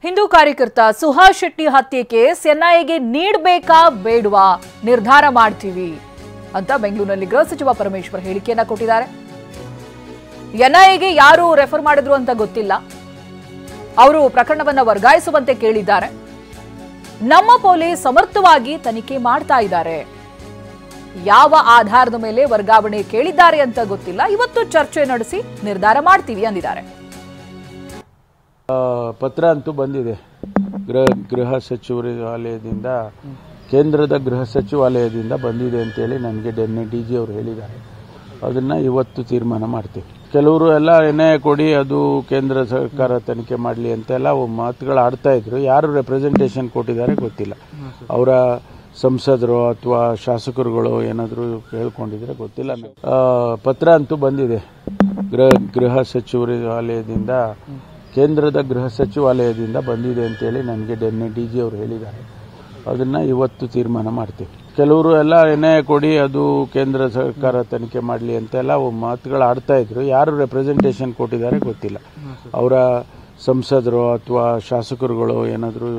ಹಿಂದೂ ಕಾರ್ಯಕರ್ತ ಸುಹಾಸ್ ಶೆಟ್ಟಿ ಹತ್ಯೆ ಕೇಸ್ ಎನ್ಐಎಗೆ ನೀಡಬೇಕಾ ಬೇಡವಾ ನಿರ್ಧಾರ ಮಾಡ್ತೀವಿ ಅಂತ ಬೆಂಗಳೂರಿನಲ್ಲಿ ಗೃಹ ಸಚಿವ ಪರಮೇಶ್ವರ್ ಹೇಳಿಕೆಯನ್ನ ಕೊಟ್ಟಿದ್ದಾರೆ. ಎನ್ಐಎಗೆ ಯಾರು ರೆಫರ್ ಮಾಡಿದ್ರು ಅಂತ ಗೊತ್ತಿಲ್ಲ. ಅವರು ಪ್ರಕರಣವನ್ನ ವರ್ಗಾಯಿಸುವಂತೆ ಕೇಳಿದ್ದಾರೆ. ನಮ್ಮ ಪೊಲೀಸ್ ಸಮರ್ಥವಾಗಿ ತನಿಖೆ ಮಾಡ್ತಾ ಇದ್ದಾರೆ. ಯಾವ ಆಧಾರದ ಮೇಲೆ ವರ್ಗಾವಣೆ ಕೇಳಿದ್ದಾರೆ ಅಂತ ಗೊತ್ತಿಲ್ಲ. ಇವತ್ತು ಚರ್ಚೆ ನಡೆಸಿ ನಿರ್ಧಾರ ಮಾಡ್ತೀವಿ ಅಂದಿದ್ದಾರೆ. ಪತ್ರ ಅಂತೂ ಬಂದಿದೆ. ಗೃಹ ಸಚಿವಾಲಯದಿಂದ, ಕೇಂದ್ರದ ಗೃಹ ಸಚಿವಾಲಯದಿಂದ ಬಂದಿದೆ ಅಂತೇಳಿ ನನಗೆ ಡಿಜಿ ಅವರು ಹೇಳಿದ್ದಾರೆ. ಅದನ್ನ ಇವತ್ತು ತೀರ್ಮಾನ ಮಾಡ್ತೀವಿ. ಕೆಲವರು ಎಲ್ಲ ಎನ್ಐಎ ಕೊಡಿ, ಅದು ಕೇಂದ್ರ ಸರ್ಕಾರ ತನಿಖೆ ಮಾಡಲಿ ಅಂತೆಲ್ಲ ಮಾತುಗಳು ಆಡ್ತಾ ಇದ್ರು. ಯಾರು ರೆಪ್ರೆಸೆಂಟೇಷನ್ ಕೊಟ್ಟಿದ್ದಾರೆ ಗೊತ್ತಿಲ್ಲ. ಅವರ ಸಂಸದರು ಅಥವಾ ಶಾಸಕರುಗಳು ಏನಾದರೂ ಹೇಳ್ಕೊಂಡಿದ್ರೆ ಗೊತ್ತಿಲ್ಲ. ಪತ್ರ ಅಂತೂ ಬಂದಿದೆ. ಗೃಹ ಸಚಿವಾಲಯದಿಂದ, ಕೇಂದ್ರದ ಗೃಹ ಸಚಿವಾಲಯದಿಂದ ಬಂದಿದೆ ಅಂತೇಳಿ ನನಗೆ ಡಿಜಿ ಅವರು ಹೇಳಿದ್ದಾರೆ. ಅದನ್ನ ಇವತ್ತು ತೀರ್ಮಾನ ಮಾಡ್ತೀವಿ. ಕೆಲವರು ಎಲ್ಲ ಎನ್ಐಎ ಕೊಡಿ, ಅದು ಕೇಂದ್ರ ಸರ್ಕಾರ ತನಿಖೆ ಮಾಡಲಿ ಅಂತೆಲ್ಲ ಮಾತುಗಳು ಆಡ್ತಾ ಇದ್ರು. ಯಾರು ರೆಪ್ರೆಸೆಂಟೇಷನ್ ಕೊಟ್ಟಿದ್ದಾರೆ ಗೊತ್ತಿಲ್ಲ. ಅವರ ಸಂಸದರು ಅಥವಾ ಶಾಸಕರುಗಳು ಏನಾದರೂ